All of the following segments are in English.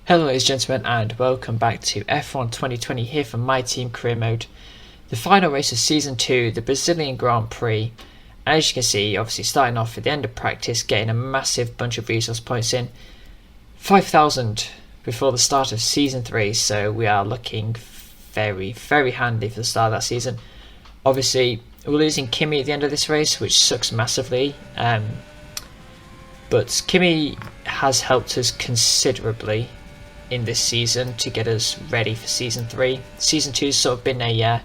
Hello ladies and gentlemen, and welcome back to F1 2020 here from my team Career Mode. The final race of Season 2, the Brazilian Grand Prix. And as you can see, obviously starting off at the end of practice, getting a massive bunch of resource points in. 5,000 before the start of Season 3, so we are looking very, very handy for the start of that season. Obviously, we're losing Kimi at the end of this race, which sucks massively. But Kimi has helped us considerably in this season to get us ready for Season 3. Season 2 has sort of been it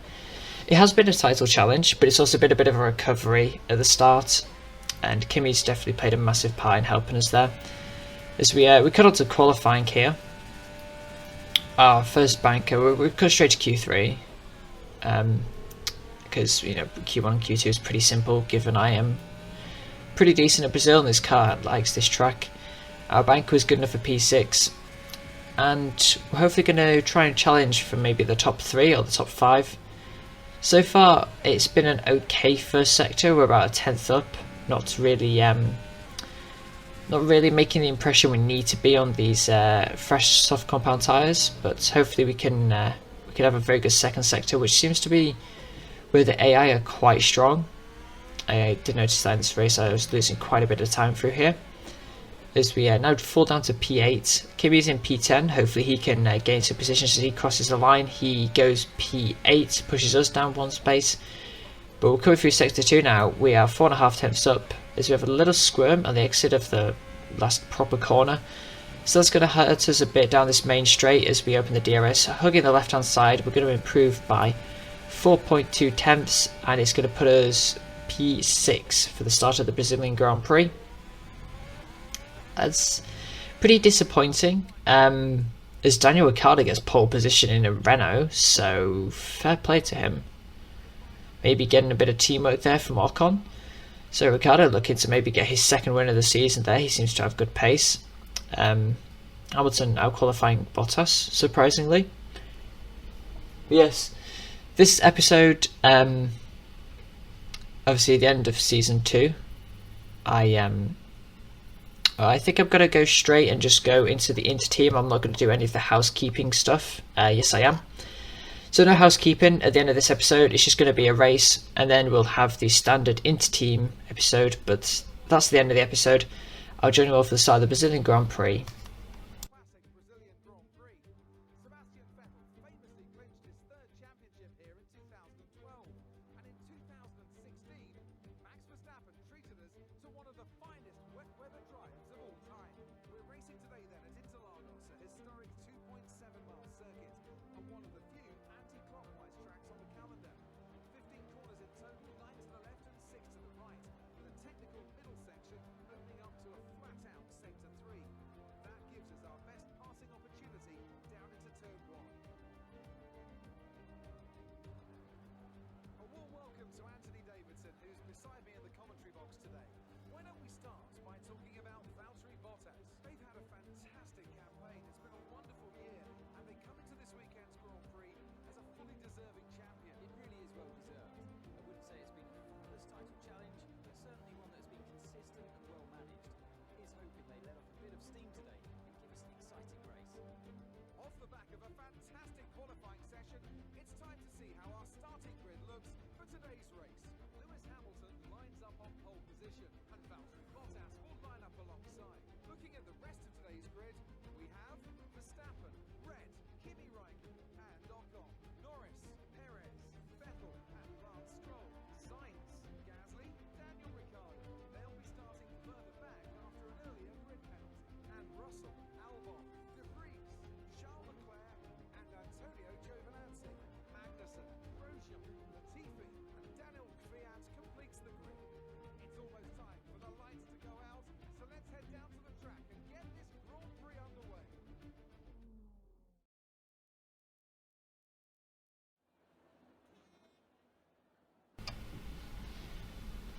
has been a title challenge, but it's also been a bit of a recovery at the start, and Kimi's definitely played a massive part in helping us there. As we cut on to qualifying here, our first banker, we cut straight to Q3, because Q1 and Q2 is pretty simple, given I am pretty decent at Brazil and this car likes this track. Our banker was good enough for P6, and we're hopefully going to try and challenge for maybe the top 3 or the top 5. So far it's been an okay first sector. We're about a 10th up, not really making the impression we need to be on these fresh soft compound tyres, but hopefully we can have a very good second sector, which seems to be where the AI are quite strong. I did notice that in this race I was losing quite a bit of time through here. As we now fall down to P8, Kimi's in P10, hopefully he can gain some position as he crosses the line. He goes P8, pushes us down one space, but we're coming through sector 2 now. We are 4.5 tenths up as we have a little squirm on the exit of the last proper corner, so that's going to hurt us a bit down this main straight as we open the DRS. Hugging the left hand side, we're going to improve by 4.2 tenths, and it's going to put us P6 for the start of the Brazilian Grand Prix. That's pretty disappointing, as Daniel Ricciardo gets pole position in a Renault, so fair play to him. Maybe getting a bit of teamwork there from Ocon. So Ricciardo looking to maybe get his second win of the season there. He seems to have good pace. Hamilton out qualifying Bottas, surprisingly. But yes, this episode, obviously the end of Season 2, I think I'm going to go straight and just go into the inter-team. I'm not going to do any of the housekeeping stuff. Yes, I am. So no housekeeping at the end of this episode. It's just going to be a race, and then we'll have the standard inter-team episode. But that's the end of the episode. I'll join you all for the start of the Brazilian Grand Prix.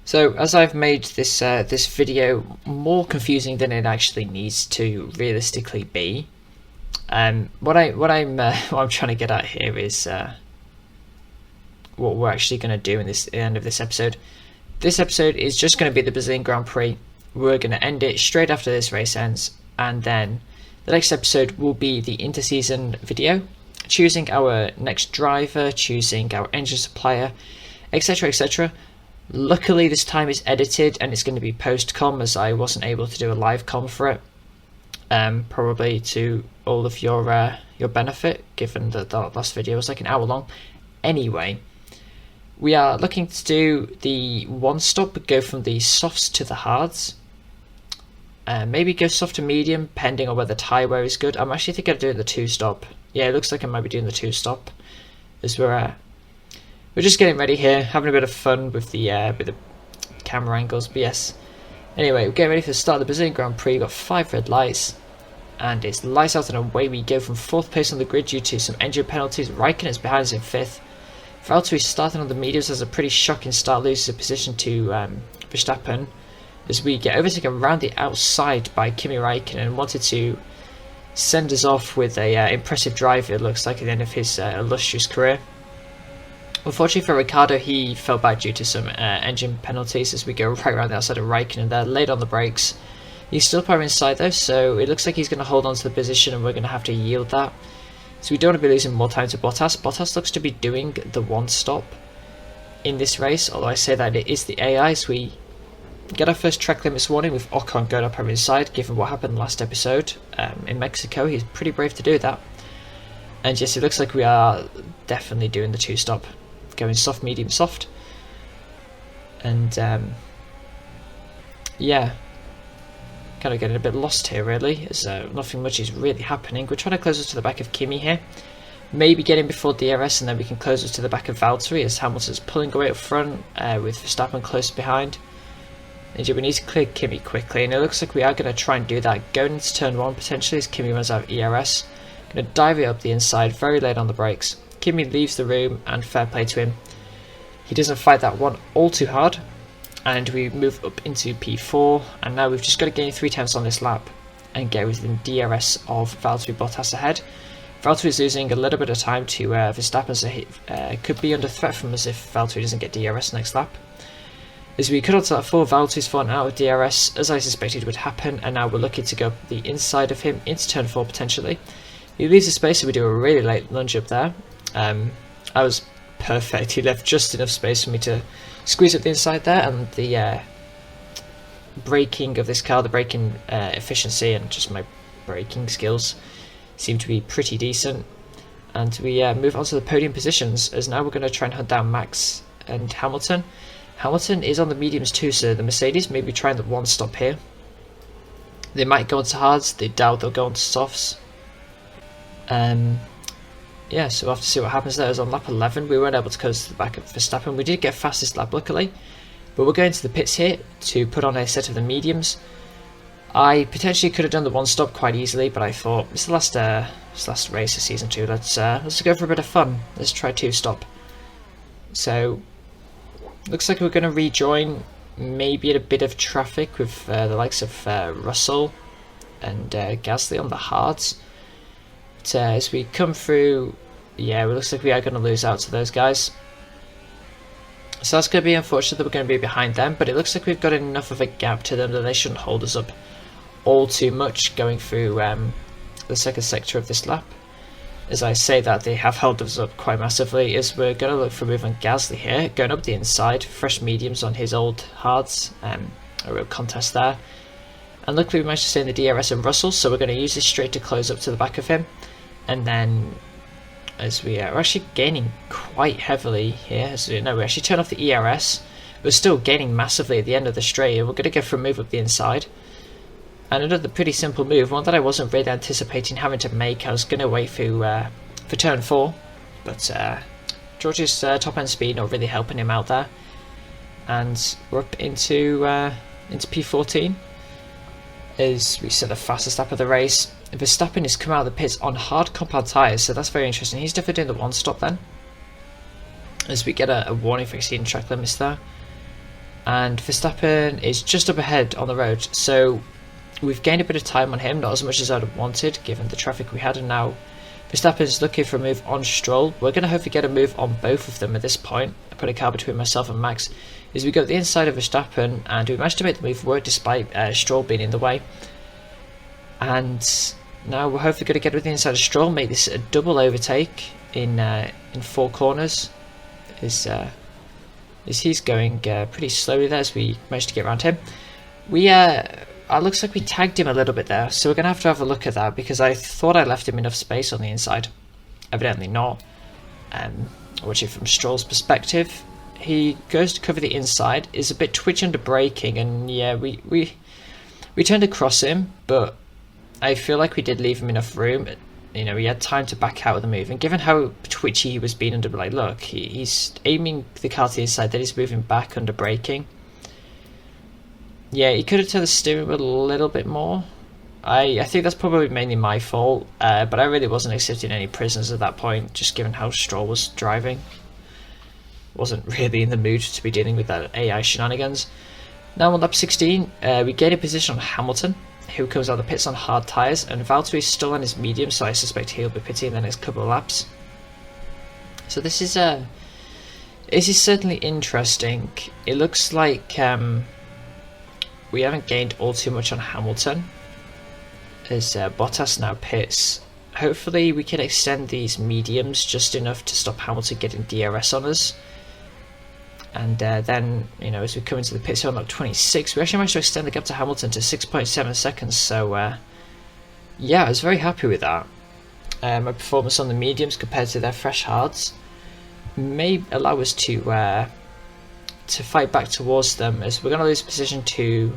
So as I've made this this video more confusing than it actually needs to realistically be, what I'm trying to get at here is what we're actually going to do in the end of this episode. This episode is just going to be the Brazilian Grand Prix. We're going to end it straight after this race ends, and then The next episode will be the interseason video, choosing our next driver, choosing our engine supplier, etc, etc. Luckily this time it's edited and it's going to be post-com, as I wasn't able to do a live com for it. Probably to all of your benefit, given that the last video was like an hour long. Anyway, we are looking to do the one stop, go from the softs to the hards. Maybe go soft to medium, depending on whether tyre wear is good. I'm actually thinking of doing the two stop. Yeah, it looks like I might be doing the two stop, as we're just getting ready here, having a bit of fun with the camera angles. But yes, anyway, we're getting ready for the start of the Brazilian Grand Prix. We've got 5 red lights, and it's lights out and away we go from 4th place on the grid due to some engine penalties. Raikkonen is behind us in 5th. Valtteri starting on the mediums has a pretty shocking start, loses a position to Verstappen, as we get overtaken around the outside by Kimi Raikkonen. Wanted to send us off with a impressive drive, it looks like, at the end of his illustrious career. Unfortunately for Ricciardo, he fell back due to some engine penalties as we go right around the outside of Raikkonen there, laid on the brakes. He's still probably inside though, so it looks like he's going to hold on to the position and we're going to have to yield that. So we don't want to be losing more time to Bottas. Bottas looks to be doing the one stop in this race, although I say that it is the AI, so we get our first track limits warning with Ocon going up over inside, given what happened last episode in Mexico. He's pretty brave to do that. And yes, it looks like we are definitely doing the two stop, going soft, medium, soft. And yeah, kind of getting a bit lost here really, as nothing much is really happening. We're trying to close us to the back of Kimi here, maybe getting before DRS, and then we can close us to the back of Valtteri as Hamilton's pulling away up front with Verstappen close behind. And we need to clear Kimi quickly, and it looks like we are going to try and do that going into turn 1 potentially as Kimi runs out of ERS. Going to dive it up the inside, very late on the brakes. Kimi leaves the room, and fair play to him. He doesn't fight that one all too hard, and we move up into P4, and now we've just got to gain 3 tenths on this lap and get within DRS of Valtteri Bottas ahead. Valtteri is losing a little bit of time to Verstappen, so he could be under threat from us if Valtteri doesn't get DRS next lap. As we cut onto that 4, Valtteri's fallen out of DRS, as I suspected would happen, and now we're looking to go up the inside of him into turn 4 potentially. He leaves the space, so we do a really late lunge up there. I was perfect, he left just enough space for me to squeeze up the inside there, and the braking of this car, the braking efficiency and just my braking skills seem to be pretty decent. And we move on to the podium positions, as now we're going to try and hunt down Max and Hamilton. Hamilton is on the mediums too, so the Mercedes may be trying the one stop here. They might go into hards, they doubt they'll go into softs. Yeah, so we'll have to see what happens there. As on lap 11, we weren't able to close to the back of Verstappen. We did get fastest lap luckily, but we're going to the pits here to put on a set of the mediums. I potentially could have done the one stop quite easily, but I thought it's the last race of season 2. Let's go for a bit of fun. Let's try 2 stop. So looks like we're going to rejoin, maybe at a bit of traffic with the likes of Russell and Gasly on the hards. But as we come through, yeah, it looks like we are going to lose out to those guys. So that's going to be unfortunate that we're going to be behind them, but it looks like we've got enough of a gap to them that they shouldn't hold us up all too much going through the second sector of this lap. As I say that, they have held us up quite massively, as we're going to look for a move on Gasly here, going up the inside, fresh mediums on his old hards, a real contest there. And luckily we managed to stay in the DRS of Russell, so we're going to use this straight to close up to the back of him. And then, as we are actually gaining quite heavily here, no, we actually turn off the ERS, we're still gaining massively at the end of the straight, and we're going to go for a move up the inside. And another pretty simple move, one that I wasn't really anticipating having to make. I was going to wait for turn 4, but George's top end speed not really helping him out there. And we're up into P14 as we set the fastest lap of the race. Verstappen has come out of the pits on hard compound tyres, so that's very interesting. He's definitely doing the one stop then, as we get a warning for exceeding track limits there. And Verstappen is just up ahead on the road, so we've gained a bit of time on him, not as much as I'd have wanted given the traffic we had, and now Verstappen is looking for a move on Stroll. We're going to hopefully get a move on both of them at this point. I put a car between myself and Max as we go to the inside of Verstappen, and we managed to make the move work despite Stroll being in the way. And Now we're hopefully going to get with the inside of Stroll, make this a double overtake in 4 corners. Is he's going pretty slowly there as we managed to get around him. We looks like we tagged him a little bit there, so we're going to have a look at that, because I thought I left him enough space on the inside. Evidently not. Watching from Stroll's perspective, he goes to cover the inside, is a bit twitchy under braking, and yeah, we turned across him, but I feel like we did leave him enough room. You know, he had time to back out of the move, and given how twitchy he was being under, like, look, he's aiming the car to the inside, then he's moving back under braking. Yeah, he could have turned the steering wheel a little bit more. I think that's probably mainly my fault, but I really wasn't accepting any prisoners at that point, just given how Stroll was driving. Wasn't really in the mood to be dealing with that AI shenanigans. Now on lap 16, we gain a position on Hamilton, who comes out of the pits on hard tyres, and Valtteri's still on his medium, so I suspect he'll be pitting in the next couple of laps. So this is certainly interesting. It looks like we haven't gained all too much on Hamilton, as Bottas now pits. Hopefully we can extend these mediums just enough to stop Hamilton getting DRS on us. And then, you know, as we come into the pits on lap 26, we actually managed to extend the gap to Hamilton to 6.7 seconds. So, yeah, I was very happy with that. My performance on the mediums compared to their fresh hards may allow us to fight back towards them, as we're going to lose position to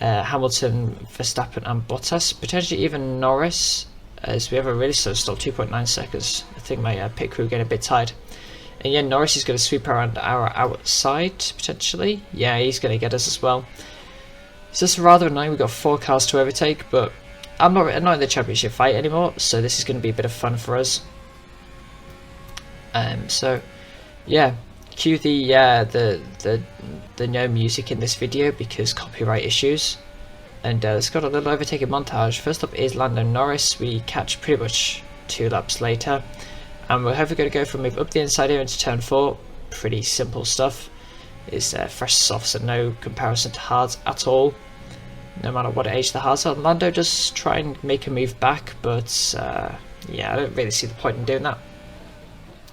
Hamilton, Verstappen and Bottas, potentially even Norris, as we have a really slow stop, 2.9 seconds. I think my pit crew getting a bit tired. And yeah, Norris is going to sweep around our outside, potentially. Yeah, he's going to get us as well. So this is rather annoying. We've got 4 cars to overtake, but I'm not in the championship fight anymore, so this is going to be a bit of fun for us. So yeah, cue the no music in this video because copyright issues. And it's got a little overtaking montage. First up is Lando Norris. We catch pretty much 2 laps later. And we're hopefully going to go for a move up the inside here into turn 4. Pretty simple stuff. It's fresh softs and no comparison to hards at all, no matter what age the hards are. Lando does try and make a move back, but yeah, I don't really see the point in doing that.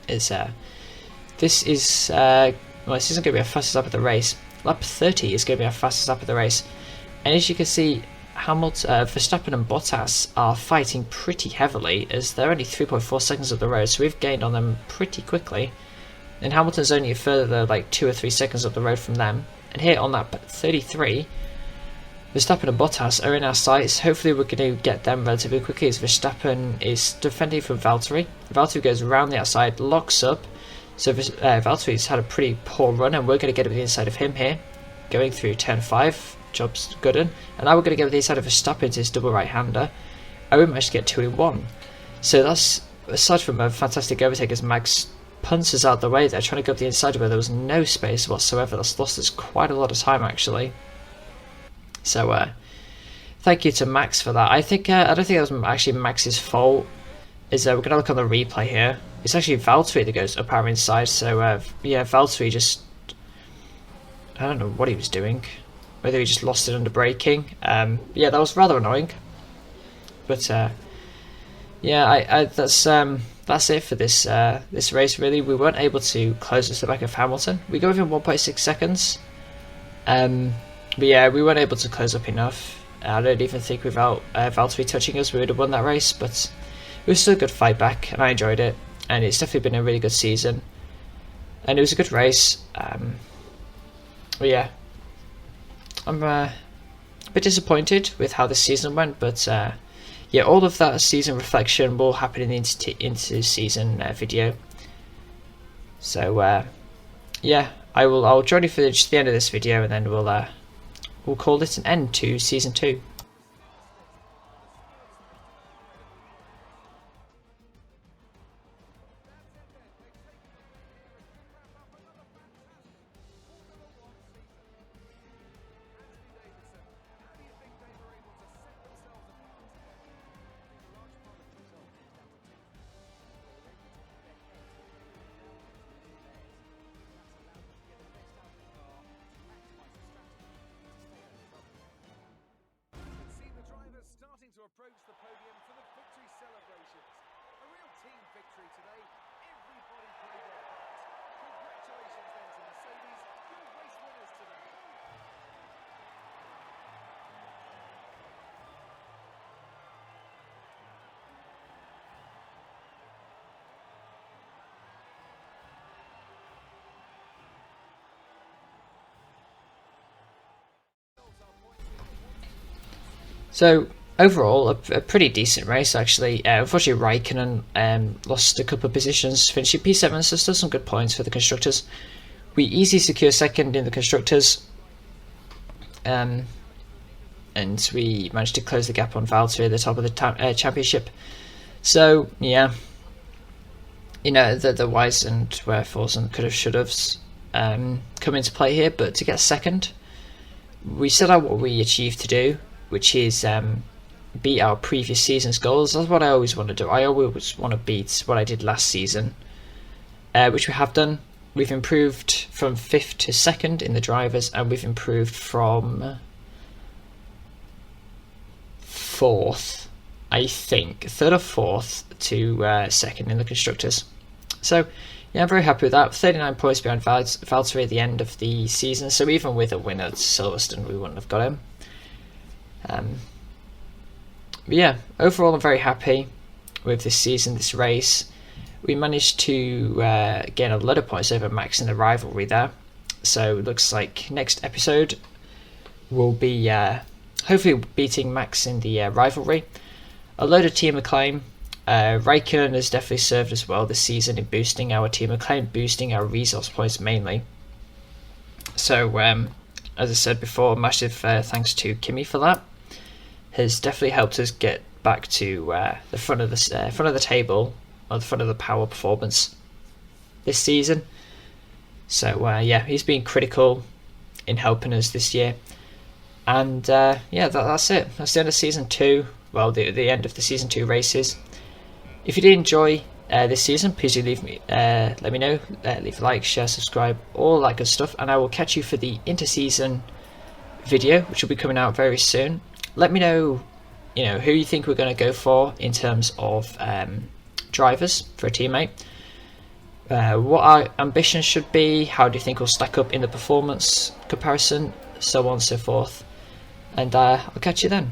This isn't going to be our fastest lap of the race. Lap 30 is going to be our fastest lap of the race. And as you can see, Verstappen and Bottas are fighting pretty heavily, as they're only 3.4 seconds up the road, so we've gained on them pretty quickly. And Hamilton's only a further like 2 or 3 seconds up the road from them. And here on lap 33, Verstappen and Bottas are in our sights. Hopefully we're going to get them relatively quickly, as Verstappen is defending from Valtteri. Valtteri goes around the outside, locks up. So Valtteri's had a pretty poor run, and we're going to get to the inside of him here, going through turn 5. Job's good. And now we're going to get to the inside of Verstappen to his double right-hander. And we managed to get 2 in 1. So that's, aside from a fantastic overtake as Max punts us out the way there, trying to go up the inside where there was no space whatsoever. That's lost us quite a lot of time, actually. So thank you to Max for that. I don't think that was actually Max's fault. We're going to look on the replay here. It's actually Valtteri that goes up our inside. So yeah, Valtteri just, I don't know what he was doing. Whether he just lost it under braking. Yeah, that was rather annoying. But yeah, that's it for this this race. Really, we weren't able to close us the back of Hamilton. We go within 1.6 seconds. But yeah, we weren't able to close up enough. I don't even think without Valtteri touching us, we would have won that race. But it was still a good fight back, and I enjoyed it. And it's definitely been a really good season. And it was a good race. But yeah. I'm a bit disappointed with how the season went, but yeah, all of that season reflection will happen in the into-season video. So yeah, I'll join you for just the end of this video, and then we'll call it an end to season 2. So overall, a pretty decent race actually. Unfortunately, Raikkonen lost a couple of positions, finishing P7, so still some good points for the constructors. We easily secure second in the constructors, and we managed to close the gap on Valtteri at the top of the championship. So yeah, the whys and wherefores and could have, should have's come into play here. But to get second, we set out what we achieved to do, which is beat our previous season's goals. That's what I always want to do. I always want to beat what I did last season, which we have done. We've improved from 5th to 2nd in the drivers, and we've improved from 4th, I think, 3rd or 4th to 2nd in the constructors. So yeah, I'm very happy with that. 39 points behind Valtteri at the end of the season, so even with a win at Silverstone, we wouldn't have got him. But yeah, overall I'm very happy with this season, this race. We managed to gain a lot of points over Max in the rivalry there. So it looks like next episode will be hopefully beating Max in the rivalry. A load of team acclaim. Raikkonen has definitely served as well this season in boosting our team acclaim, boosting our resource points mainly. So as I said before, massive thanks to Kimi for that. Has definitely helped us get back to the front of the table, or the front of the power performance this season. So yeah, he's been critical in helping us this year. And yeah, that's it. That's the end of season 2. Well, the end of the season 2 races. If you did enjoy this season, please do let me know. Leave a like, share, subscribe, all that good stuff, and I will catch you for the interseason video, which will be coming out very soon. Let me know, who you think we're going to go for in terms of drivers for a teammate. What our ambitions should be. How do you think we'll stack up in the performance comparison, so on and so forth. And I'll catch you then.